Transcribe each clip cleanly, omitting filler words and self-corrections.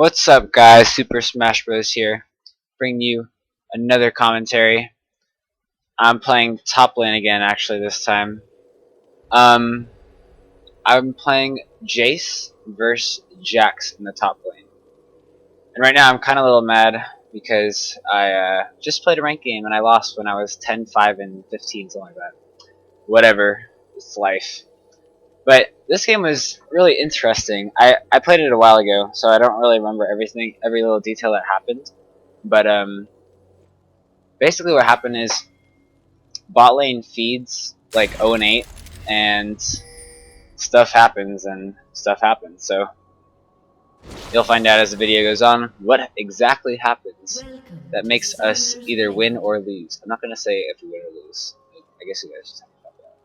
What's up, guys? SuperSmashBroz here, bringing you another commentary. I'm playing top lane again, actually, this time. I'm playing Jayce versus Jax in the top lane. And right now I'm kind of a little mad because I just played a ranked game and I lost when I was 10, 5, and 15, something like that. Whatever, it's life. But this game was really interesting. I played it a while ago, so I don't really remember every little detail that happened. But basically what happened is bot lane feeds like 0 and 8, and stuff happens. So you'll find out as the video goes on what exactly happens that makes us either win or lose. I'm not gonna say if we win or lose. I guess you guys just have to talk about that.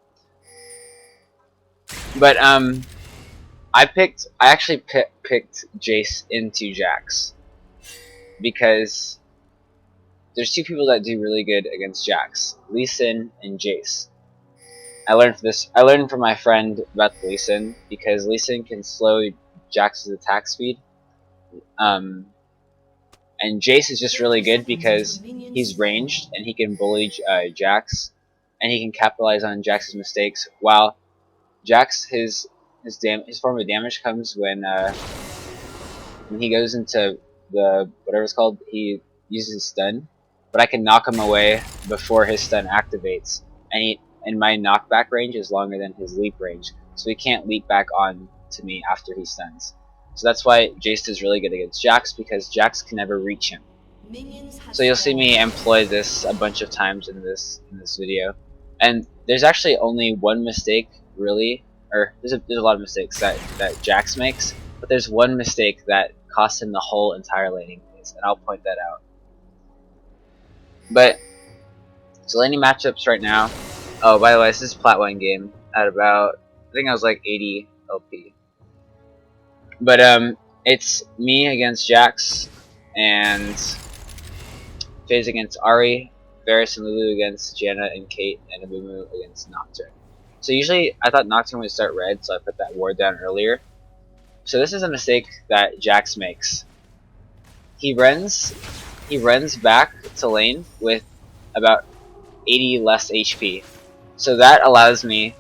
But I actually picked Jayce into Jax because there's two people that do really good against Jax: Lee Sin and Jayce. I learned from my friend about the Lee Sin because Lee Sin can slow Jax's attack speed. And Jayce is just really good because he's ranged and he can bully Jax, and he can capitalize on Jax's mistakes. While Jax, his form of damage comes when he goes into the whatever it's called. He uses his stun, but I can knock him away before his stun activates, and my knockback range is longer than his leap range, so he can't leap back on to me after he stuns. So that's why Jayce is really good against Jax, because Jax can never reach him. So you'll see me employ this a bunch of times in this video, and there's actually only one mistake really, or there's a lot of mistakes that Jax makes, but there's one mistake that costs him the whole entire laning phase, and I'll point that out. But so laning matchups right now. Oh, by the way, this is Plat game at about, I think I was like 80 LP. But it's me against Jax, and FaZe against Ahri, Varus and Lulu against Janna and Kate, and Amumu against Nocturne. So usually I thought Nocturne would start red, so I put that ward down earlier. So this is a mistake that Jax makes. He runs back to lane with about 80 less HP. So that allows me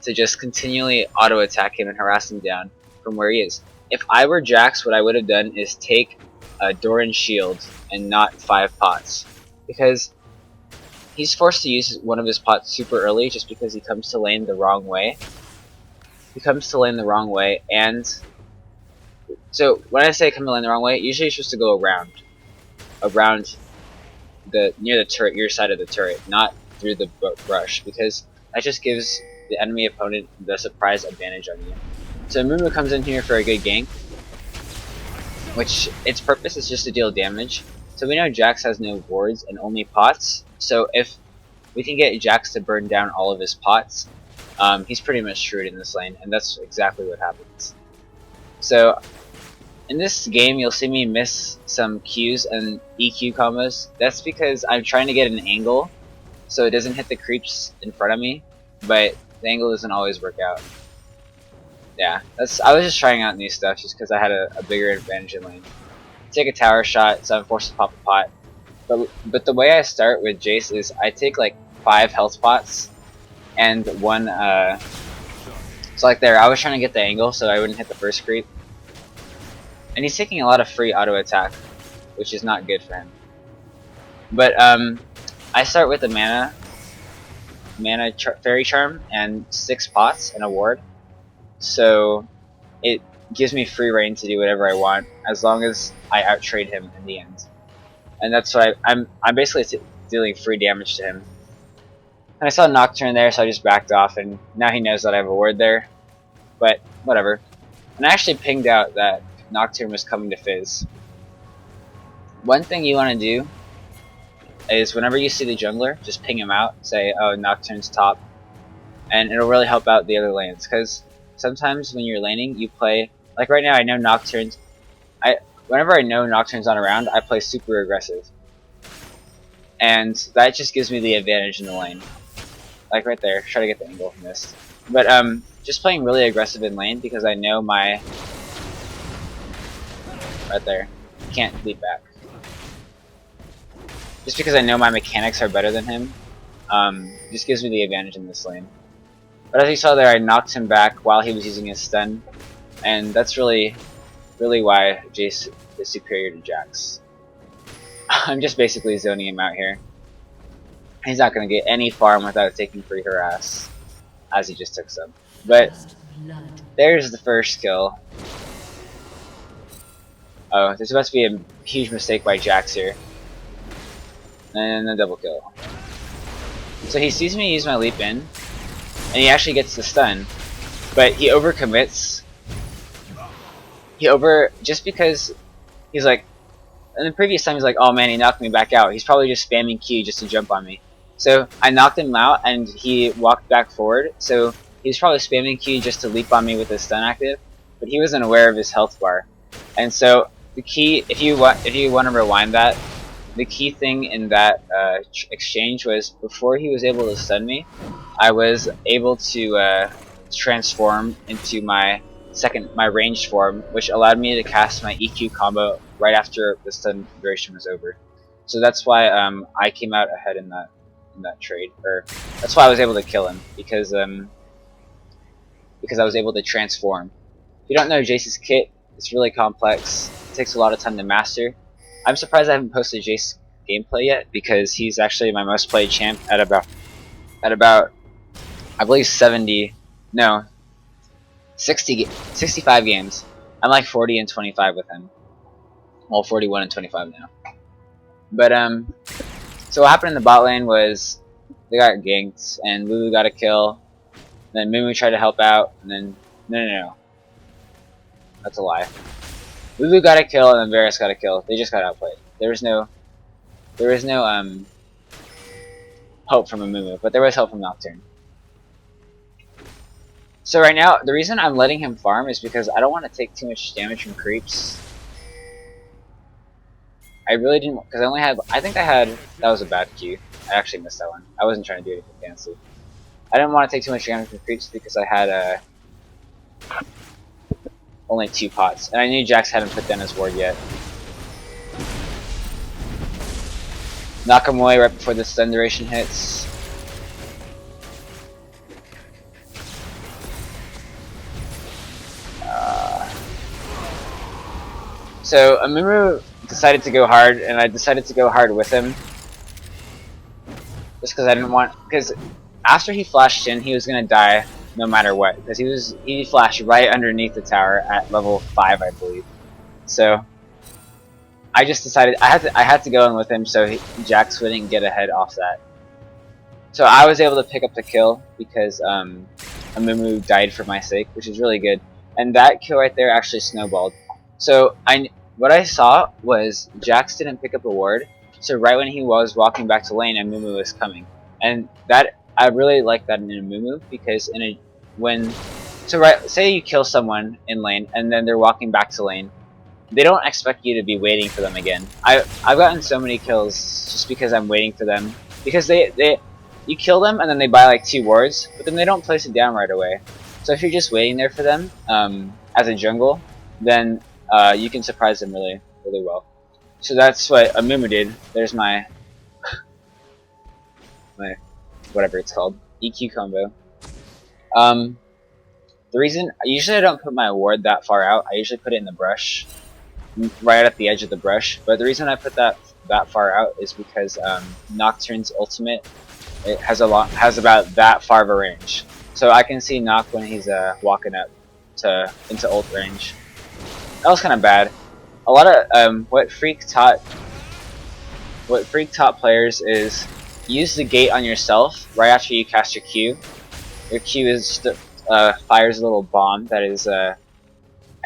to just continually auto attack him and harass him down from where he is. If I were Jax, what I would have done is take a Doran's shield and not 5 pots, because he's forced to use one of his pots super early just because he comes to lane the wrong way. And so when I say come to lane the wrong way, usually you're supposed to go around near the turret, your side of the turret, not through the brush, because that just gives the enemy opponent the surprise advantage on you. So Amumu comes in here for a good gank, which its purpose is just to deal damage. So we know Jax has no wards and only pots, so if we can get Jax to burn down all of his pots, he's pretty much screwed in this lane, and that's exactly what happens. So in this game, you'll see me miss some Qs and EQ combos. That's because I'm trying to get an angle so it doesn't hit the creeps in front of me, but the angle doesn't always work out. Yeah, I was just trying out new stuff just because I had a bigger advantage in lane. Take a tower shot, so I'm forced to pop a pot. But the way I start with Jayce is I take like 5 health pots and one. So like there, I was trying to get the angle so I wouldn't hit the first creep. And he's taking a lot of free auto attack, which is not good for him. But I start with a mana fairy charm and 6 pots and a ward, so it gives me free reign to do whatever I want as long as I outtrade him in the end. And that's what I'm basically dealing free damage to him. And I saw Nocturne there, so I just backed off, and now he knows that I have a ward there. But whatever. And I actually pinged out that Nocturne was coming to Fizz. One thing you want to do is whenever you see the jungler, just ping him out, say, oh, Nocturne's top, and it'll really help out the other lanes, because sometimes when you're laning, you play, like right now I know Nocturne's, whenever I know Nocturne's not around, I play super aggressive, and that just gives me the advantage in the lane. Like right there, try to get the angle, missed. But just playing really aggressive in lane because I know my right there. Can't leap back. Just because I know my mechanics are better than him, just gives me the advantage in this lane. But as you saw there, I knocked him back while he was using his stun, and that's really why Jayce is superior to Jax. I'm just basically zoning him out here. He's not going to get any farm without taking free harass, as he just took some. But there's the first kill. Oh, there's about to be a huge mistake by Jax here. And a double kill. So he sees me use my leap in, and he actually gets the stun, but he overcommits. Just because he's like, in the previous time he's like, oh man, he knocked me back out. He's probably just spamming Q just to jump on me. So I knocked him out and he walked back forward, so he's probably spamming Q just to leap on me with his stun active, but he wasn't aware of his health bar. And so the key, if you want to rewind that, the key thing in that exchange was before he was able to stun me, I was able to transform into my ranged form, which allowed me to cast my EQ combo right after the stun duration was over. So that's why I came out ahead in that trade, or that's why I was able to kill him, because I was able to transform. If you don't know Jayce's kit, it's really complex. It takes a lot of time to master. I'm surprised I haven't posted Jayce gameplay yet, because he's actually my most played champ at about I believe 65 games. I'm like 40 and 25 with him. Well, 41 and 25 now. But so what happened in the bot lane was they got ganked and Lulu got a kill. Then Mumu tried to help out, and then no. That's a lie. Lulu got a kill and then Varus got a kill. They just got outplayed. There was no hope from a Mumu, but there was hope from Nocturne. So right now, the reason I'm letting him farm is because I don't want to take too much damage from creeps. I really didn't, because that was a bad Q. I actually missed that one. I wasn't trying to do anything fancy. I didn't want to take too much damage from creeps because I had only 2 pots, and I knew Jax hadn't put down his ward yet. Knock him away right before the stun duration hits. So Amuru decided to go hard, and I decided to go hard with him. Just because I didn't want, because after he flashed in, he was gonna die no matter what, because he flashed right underneath the tower at level 5, I believe. So I just decided I had to go in with him so Jax wouldn't get ahead off that. So I was able to pick up the kill because Amumu died for my sake, which is really good. And that kill right there actually snowballed. So what I saw was Jax didn't pick up a ward, so right when he was walking back to lane, Amumu was coming. And that I really like that in Amumu, because say you kill someone in lane and then they're walking back to lane, they don't expect you to be waiting for them again. I've gotten so many kills just because I'm waiting for them, because you kill them and then they buy like 2 wards, but then they don't place it down right away. So if you're just waiting there for them as a jungle, then you can surprise them really well. So that's what Amumu did. There's my whatever it's called, EQ combo. The reason usually I don't put my ward that far out. I usually put it in the brush, right at the edge of the brush. But the reason I put that far out is because Nocturne's ultimate, it has about that far of a range. So I can see Noct when he's walking up into ult range. That was kind of bad. A lot of what Freak taught players is use the gate on yourself right after you cast your Q. Your Q is fires a little bomb that is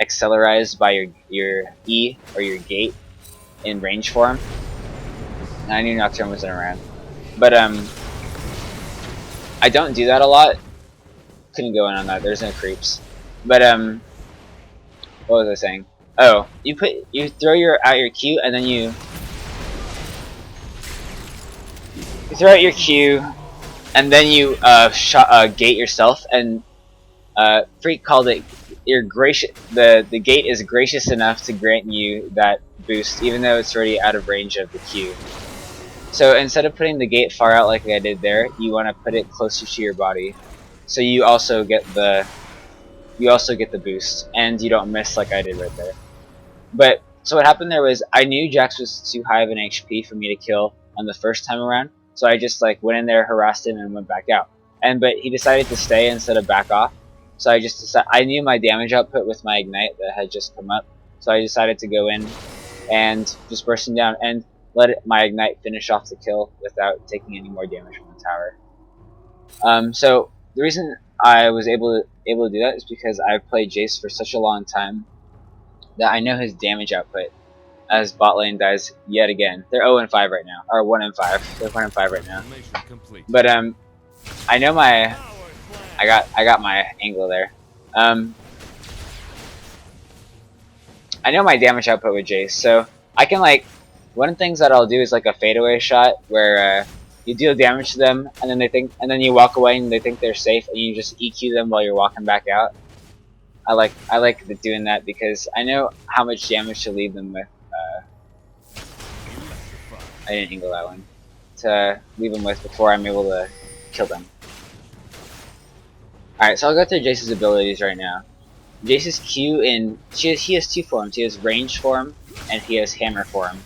accelerized by your E or your gate in range form. And I knew Nocturne wasn't around, but I don't do that a lot. Couldn't go in on that. There's no creeps. But what was I saying? Oh, you throw out your Q and then you throw out your Q and then you gate yourself, and Freak called it you're gracious. The gate is gracious enough to grant you that boost, even though it's already out of range of the Q. So instead of putting the gate far out like I did there, you want to put it closer to your body, so you also get the boost, and you don't miss like I did right there. But so what happened there was I knew Jax was too high of an HP for me to kill on the first time around, so I just like went in there, harassed him, and went back out. But he decided to stay instead of back off. So I just decided, I knew my damage output with my ignite that had just come up, so I decided to go in and just burst him down and let my ignite finish off the kill without taking any more damage from the tower. So the reason I was able to do that is because I've played Jayce for such a long time that I know his damage output as bot lane dies yet again. They're 0 and 5 right now, or 1 and 5. They're 1 and 5 right now. But I know my I got my angle there. I know my damage output with Jayce, so I can like one of the things that I'll do is like a fadeaway shot where you deal damage to them, and then you walk away and they think they're safe, and you just EQ them while you're walking back out. I like doing that because I know how much damage to leave them with. I didn't angle that one. To leave them with before I'm able to kill them. Alright, so I'll go through Jayce's abilities right now. Jayce's Q he has two forms. He has range form and he has hammer form.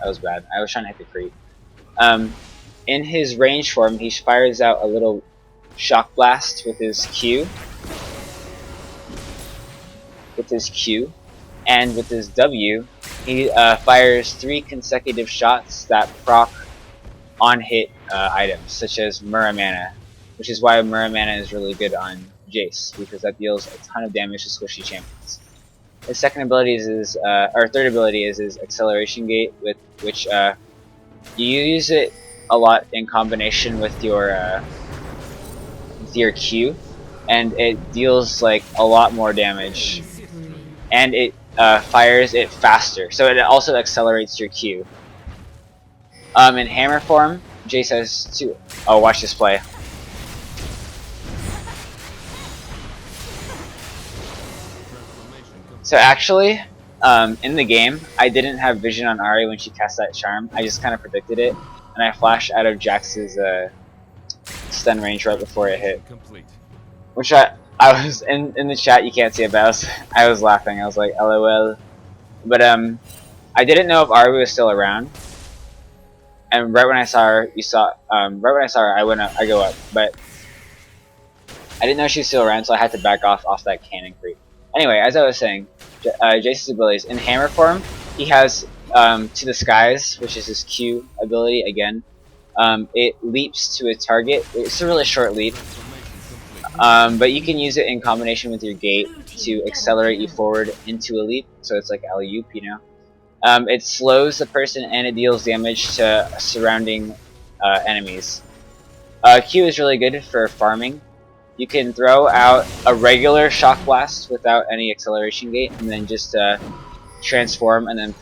That was bad. I was trying to hit the creep. In his range form, he fires out a little shock blast with his Q. And with his W, he fires 3 consecutive shots that proc on hit items, such as Muramana, which is why Muramana is really good on Jayce, because that deals a ton of damage to squishy champions. His second ability is or third ability is his acceleration gate, with which you use it a lot in combination with your Q, and it deals like a lot more damage, and it fires it faster, so it also accelerates your Q. In hammer form, Jayce has 2. Oh, watch this play. So actually, in the game, I didn't have vision on Ahri when she cast that charm. I just kind of predicted it, and I flashed out of Jax's stun range right before it hit. Which I was in the chat. You can't see it, but I was laughing. I was like, LOL. But I didn't know if Ahri was still around. And right when I saw her, I go up, but I didn't know she was still around, so I had to back off that cannon creep. Anyway, as I was saying, Jayce's abilities. In hammer form, he has To the Skies, which is his Q ability again. It leaps to a target. It's a really short leap, but you can use it in combination with your gate to accelerate you forward into a leap, so it's like alley-oop, you know. It slows the person and it deals damage to surrounding enemies. Q is really good for farming. You can throw out a regular shock blast without any acceleration gate, and then just transform, and then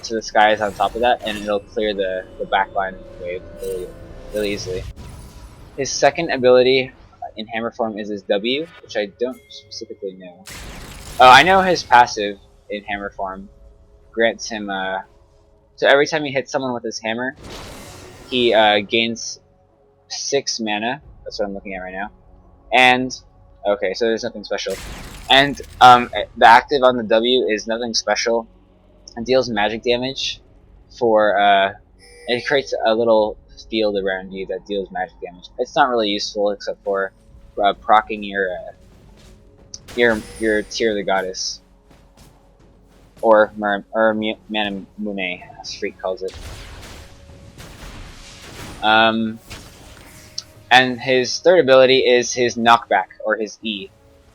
To the Skies on top of that, and it'll clear the backline wave really easily. His second ability in hammer form is his W, which I don't specifically know. Oh, I know his passive in hammer form grants him so every time he hits someone with his hammer, he gains 6 mana. That's what I'm looking at right now. And okay, so there's nothing special. And the active on the W is nothing special. It deals magic damage for it creates a little field around you that deals magic damage. It's not really useful except for proccing your Tear of the Goddess. Or Manamune, as Freak calls it. And his third ability is his knockback, or his E,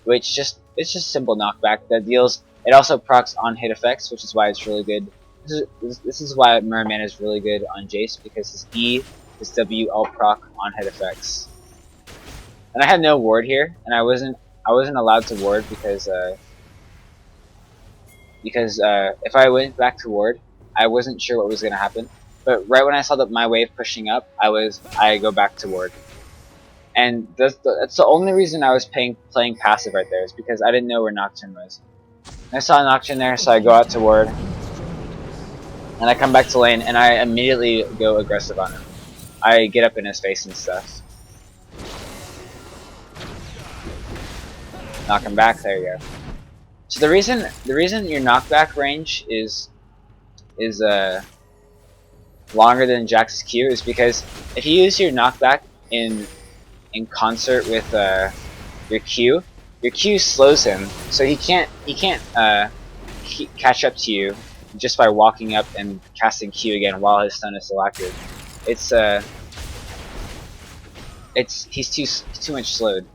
which it's just simple knockback that deals. It also procs on hit effects, which is why it's really good. This is why Muramana is really good on Jayce, because his E, his W all proc on hit effects. And I had no ward here, and I wasn't allowed to ward because if I went back to ward, I wasn't sure what was going to happen. But right when I saw my wave pushing up, I go back to ward. And that's the only reason I was playing passive right there, is because I didn't know where Nocturne was. And I saw Nocturne there, so I go out to ward, and I come back to lane, and I immediately go aggressive on him. I get up in his face and stuff. Knock him back. There you go. So the reason your knockback range is longer than Jax's Q is because if you use your knockback in concert with your Q slows him, so he can't catch up to you just by walking up and casting Q again while his stun is still active. He's too much slowed.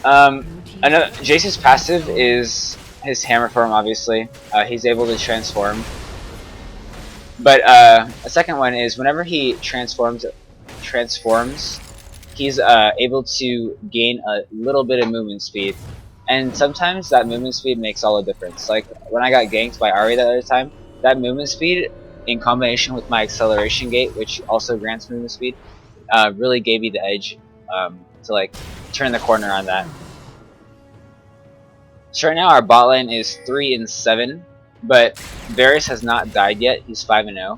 Another Jayce's passive is his hammer form. Obviously, he's able to transform. But a second one is whenever he transforms, he's able to gain a little bit of movement speed, and sometimes that movement speed makes all the difference. Like when I got ganked by Ahri the other time, that movement speed in combination with my acceleration gate, which also grants movement speed, really gave me the edge to like turn the corner on that. So right now our bot lane is 3-7, but Varus has not died yet. He's 5-0.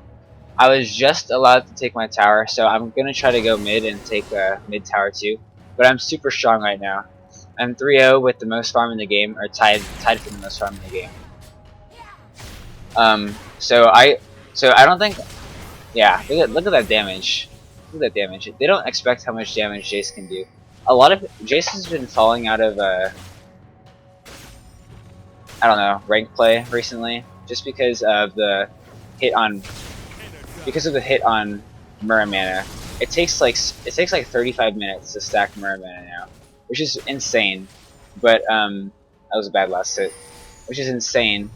I was just allowed to take my tower, so I'm gonna try to go mid and take mid tower too. But I'm super strong right now. I'm 3-0 with the most farm in the game, or tied for the most farm in the game. So I don't think, yeah. Look at that damage. Look at that damage. They don't expect how much damage Jayce can do. A lot of Jayce has been falling out of I don't know, rank play recently, just because of the hit on Mura mana. It takes like 35 minutes to stack Mura mana now, which is insane. But that was a bad last hit, which is insane.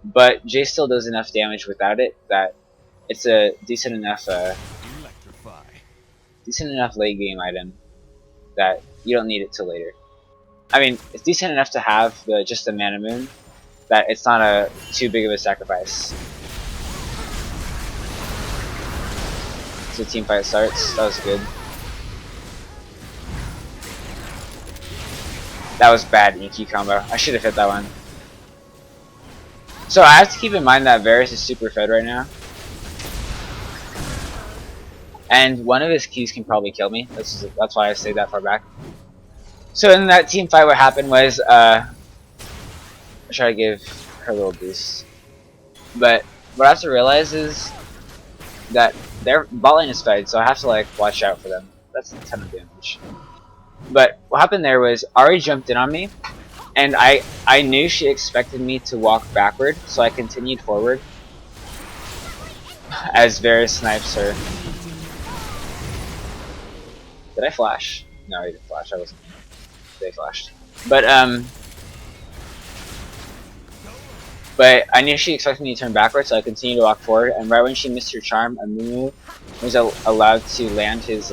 But Jayce still does enough damage without it that it's a decent enough late game item that you don't need it till later. I mean, it's decent enough to have just the mana moon, that it's not too big of a sacrifice. So the team fight starts. That was good. That was bad EQ combo. I should have hit that one. So I have to keep in mind that Varus is super fed right now, and one of his Qs can probably kill me. That's why I stayed that far back. So in that team fight, what happened was, I try to give her a little boost. But what I have to realize is that their bot lane is fed, so I have to like watch out for them. That's a ton of damage. But what happened there was Ahri jumped in on me, and I knew she expected me to walk backward, so I continued forward as Varus snipes her. Did I flash? No, I didn't flash. I wasn't. They flashed. But I knew she expected me to turn backwards, so I continued to walk forward, and right when she missed her charm, Amumu was allowed to land his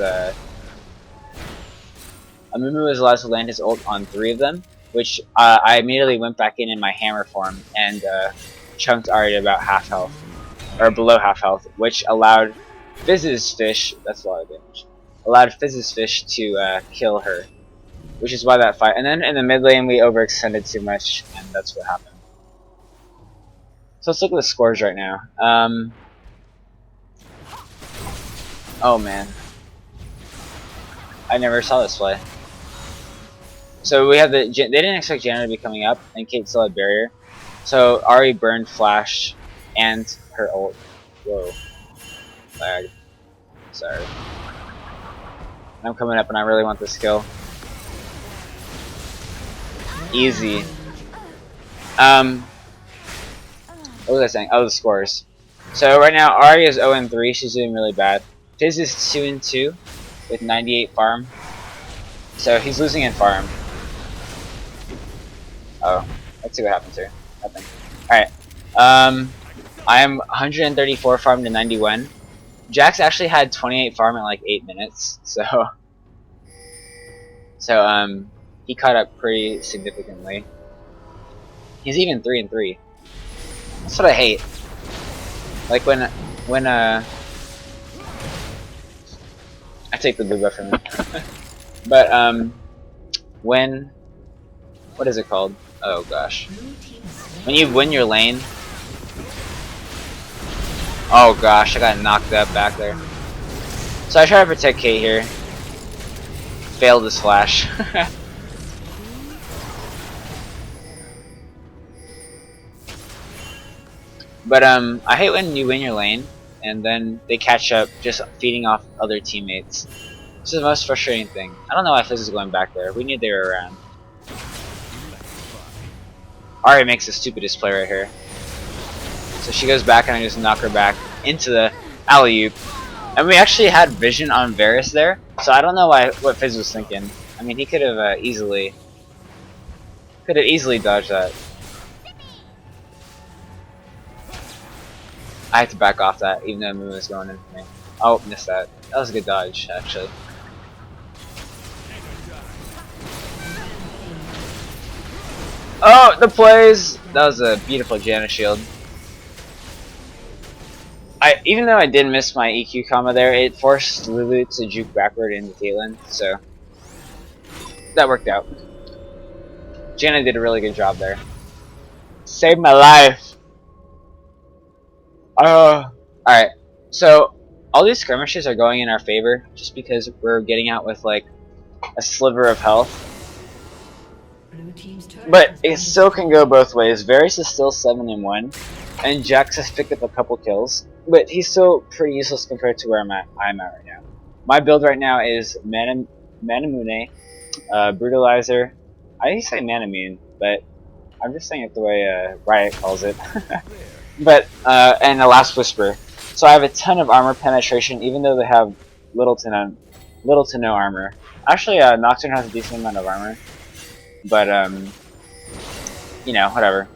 ult on 3 of them, which I immediately went back in my hammer form and chunked Ahri to about half health, or below half health, which allowed Fizz's fish, that's a lot of damage, allowed Fizz's fish to kill her. Which is why that fight. And then in the mid lane we overextended too much, and that's what happened. So let's look at the scores right now. Oh man, I never saw this play. So we have they didn't expect Janna to be coming up, and Kate still had barrier. So Ahri burned flash and her ult. Whoa, lag. Sorry. I'm coming up, and I really want this kill. Easy. What was I saying? Oh, the scores. So right now, Ahri is 0-3. She's doing really bad. Fizz is 2-2 with 98 farm. So he's losing in farm. Oh, let's see what happens here. Nothing. Alright. I am 134 farm to 91. Jax actually had 28 farm in like 8 minutes. So he caught up pretty significantly. He's even 3-3. That's what I hate. Like when I take the blue buff from him. But when, what is it called? Oh gosh, when you win your lane. Oh gosh, I got knocked up back there. So I try to protect Kate here. Failed his flash. But I hate when you win your lane and then they catch up just feeding off other teammates. This is the most frustrating thing. I don't know why Fizz is going back there. We knew they were around. Ari makes the stupidest play right here. So she goes back and I just knock her back into the alley-oop. And we actually had vision on Varus there, so I don't know what Fizz was thinking. I mean, he could have easily dodged that. I have to back off that, even though Moon was going in for me. Oh, missed that. That was a good dodge, actually. Oh, the plays! That was a beautiful Janna shield. Even though I did miss my EQ combo there, it forced Lulu to juke backward into Caitlyn, so that worked out. Janna did a really good job there. Saved my life! Alright, so all these skirmishes are going in our favor just because we're getting out with like a sliver of health. But it still can go both ways. Varus is still 7-1, and Jax has picked up a couple kills, but he's still pretty useless compared to where I'm at right now. My build right now is Manamune, Brutalizer. I say Manamune, but I'm just saying it the way Riot calls it. But and the Last Whisper. So I have a ton of armor penetration, even though they have little to no armor. Actually, Nocturne has a decent amount of armor, but you know, whatever.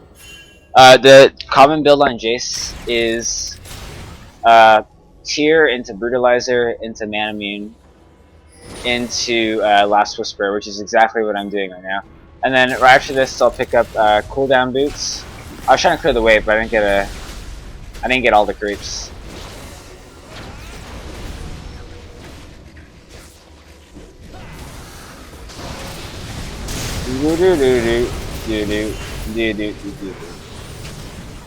The common build on Jayce is Tear into Brutalizer into Manamune into Last Whisper, which is exactly what I'm doing right now. And then right after this, I'll pick up cooldown boots. I was trying to clear the wave, but I didn't get all the creeps.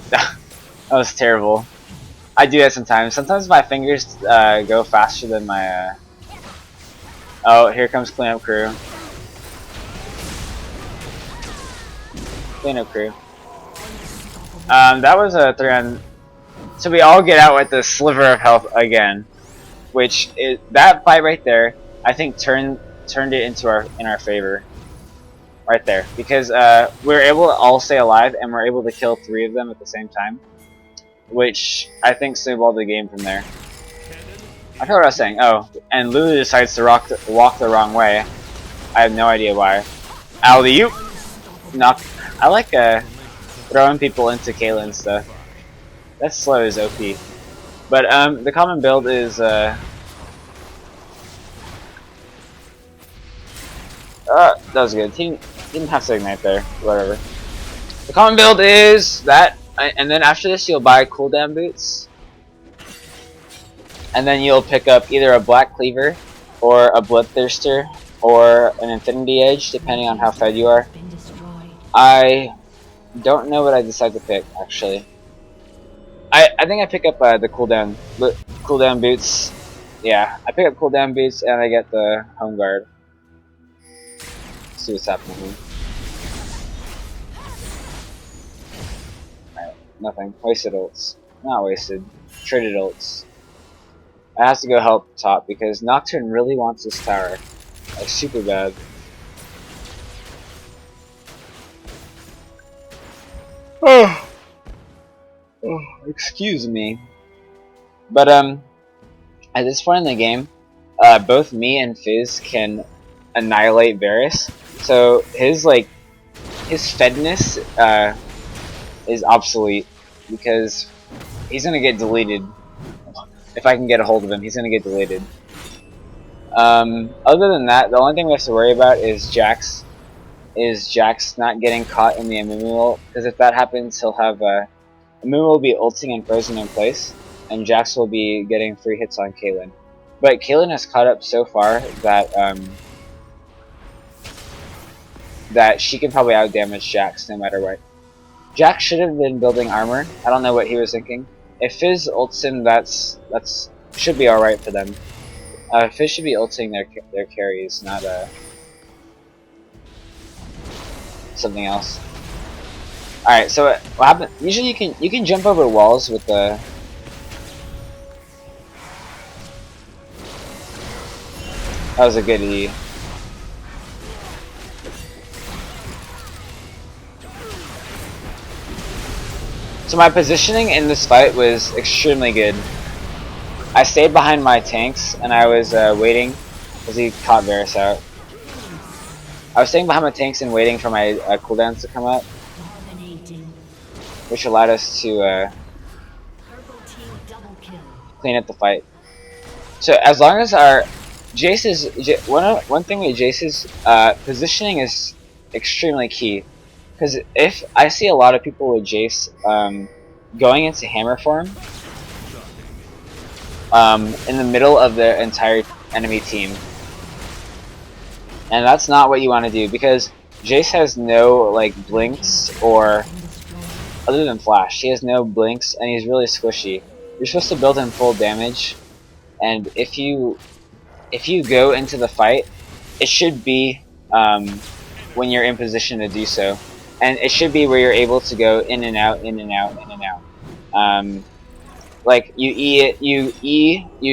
That was terrible. I do that sometimes. Sometimes my fingers go faster than my. Oh, here comes cleanup crew. Cleanup crew. That was a 3-on. So we all get out with a sliver of health again, which is that fight right there. I think turned it into in our favor, right there, because we're able to all stay alive and we're able to kill 3 of them at the same time, which I think snowballed the game from there. I forgot what I was saying. Oh, and Lulu decides to walk the wrong way. I have no idea why. Alley-oop! Knock. I like throwing people into Caitlyn stuff. That slow is OP. But the common build is that was good. He didn't have to ignite there. Whatever. The common build is that, and then after this you'll buy cooldown boots, and then you'll pick up either a Black Cleaver or a Bloodthirster or an Infinity Edge, depending on how fed you are. I don't know what I decide to pick, actually. I think I pick up the cooldown boots. Yeah, I pick up cooldown boots and I get the home guard. Let's see what's happening here. Alright, nothing. Wasted ults. Not wasted. Traded ults. I have to go help top because Nocturne really wants this tower. Like, super bad. Oh, excuse me. But at this point in the game, both me and Fizz can annihilate Varus. So his fedness is obsolete because he's gonna get deleted. If I can get a hold of him, he's gonna get deleted. Other than that, the only thing we have to worry about is Jax. Jax not getting caught in the Amumu ult, because if that happens, he'll have Amumu will be ulting and frozen in place, and Jax will be getting free hits on Caitlyn. But Caitlyn has caught up so far that that she can probably outdamage Jax no matter what. Jax should have been building armor. I don't know what he was thinking. If Fizz ults him, that's should be all right for them. Fizz should be ulting their carries, not something else. All right, so what happened? Usually you can jump over walls with the. That was a good E. So my positioning in this fight was extremely good. I stayed behind my tanks and I was waiting as he caught Varus out. I was staying behind my tanks and waiting for my cooldowns to come up, which allowed us to clean up the fight. So as long as our Jayce's one thing with Jayce's positioning is extremely key, because if I see a lot of people with Jayce going into hammer form in the middle of the entire enemy team, and that's not what you want to do, because Jayce has no like blinks, or other than flash, he has no blinks and he's really squishy. You're supposed to build in full damage, and if you go into the fight, it should be when you're in position to do so, and it should be where you're able to go in and out, in and out, in and out. Like you E it, you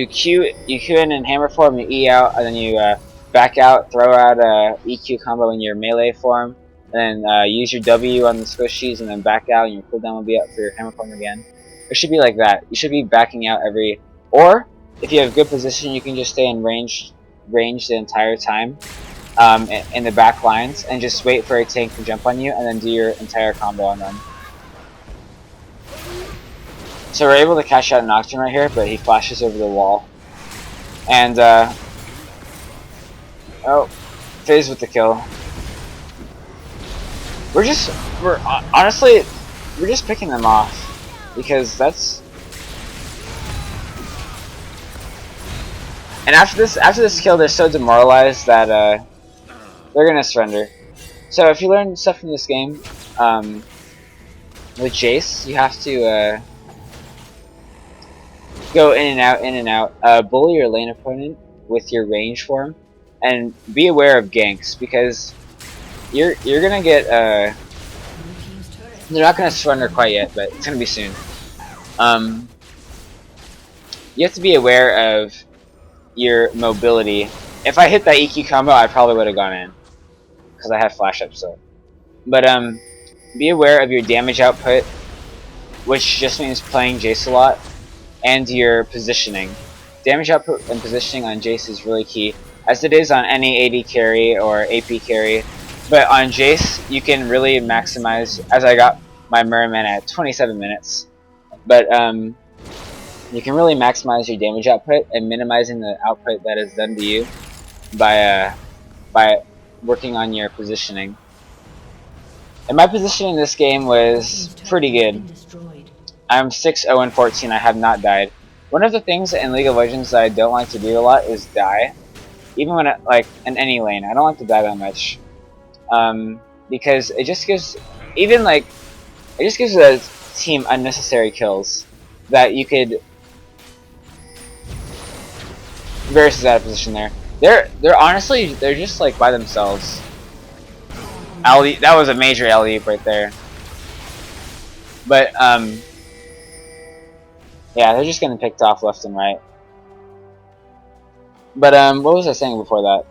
Q in hammer form, you E out, and then you back out, throw out a EQ combo in your melee form, and then use your W on the squishies, and then back out, and your cooldown will be up for your hammer form again. It should be like that. You should be backing out every, or if you have good position, you can just stay in range the entire time in the back lines, and just wait for a tank to jump on you, and then do your entire combo on them. So we're able to cash out Nocturne right here, but he flashes over the wall. And, oh, Fizz with the kill. Honestly, we're just picking them off, because that's... And after this kill, they're so demoralized that, they're gonna surrender. So if you learn stuff from this game, with Jayce, you have to, go in and out, bully your lane opponent with your range form, and be aware of ganks, because you're gonna get they're not gonna surrender quite yet, but it's gonna be soon. You have to be aware of your mobility. If I hit that EQ combo, I probably would have gone in, because I have flash up still. But be aware of your damage output, which just means playing Jayce a lot, and your positioning. Damage output and positioning on Jayce is really key, as it is on any AD carry or AP carry. But on Jayce, you can really maximize, as I got my Merman at 27 minutes. But you can really maximize your damage output and minimizing the output that is done to you by working on your positioning. And my positioning in this game was pretty good. I'm 6-0-14, I have not died. One of the things in League of Legends that I don't like to do a lot is die. Even when like in any lane, I don't like to die that much. Because it just gives the team unnecessary kills that you could. Varus is out of position there. They're honestly just like by themselves. That was a major alley right there. But yeah, they're just getting picked off left and right. But what was I saying before that?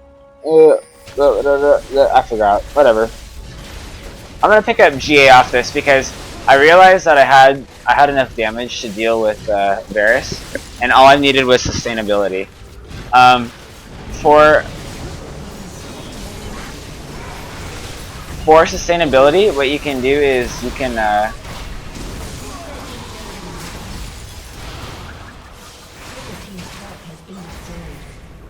I forgot. Whatever. I'm gonna pick up GA off this because I realized that I had enough damage to deal with Varus, and all I needed was sustainability. For sustainability, what you can do is you can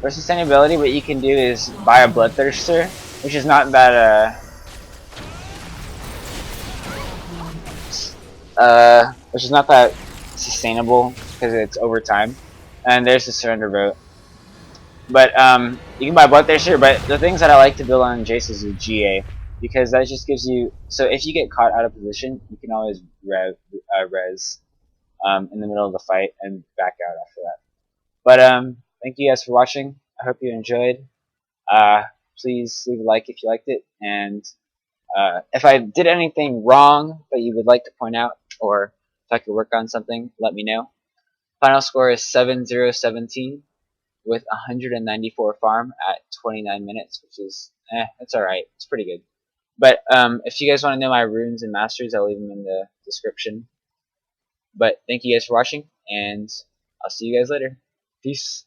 for sustainability, what you can do is buy a Bloodthirster, which is not that which is not that sustainable because it's over time. And there's the surrender vote. But you can buy both there, sure. But the things that I like to build on Jayce is with GA, because that just gives you. So if you get caught out of position, you can always res in the middle of the fight and back out after that. But thank you guys for watching. I hope you enjoyed. Uh, please leave a like if you liked it, and if I did anything wrong that you would like to point out, or if I could work on something, let me know. Final score is 7-0-17 with 194 farm at 29 minutes, which is, it's alright. It's pretty good. But if you guys want to know my runes and masteries, I'll leave them in the description. But thank you guys for watching, and I'll see you guys later. Peace.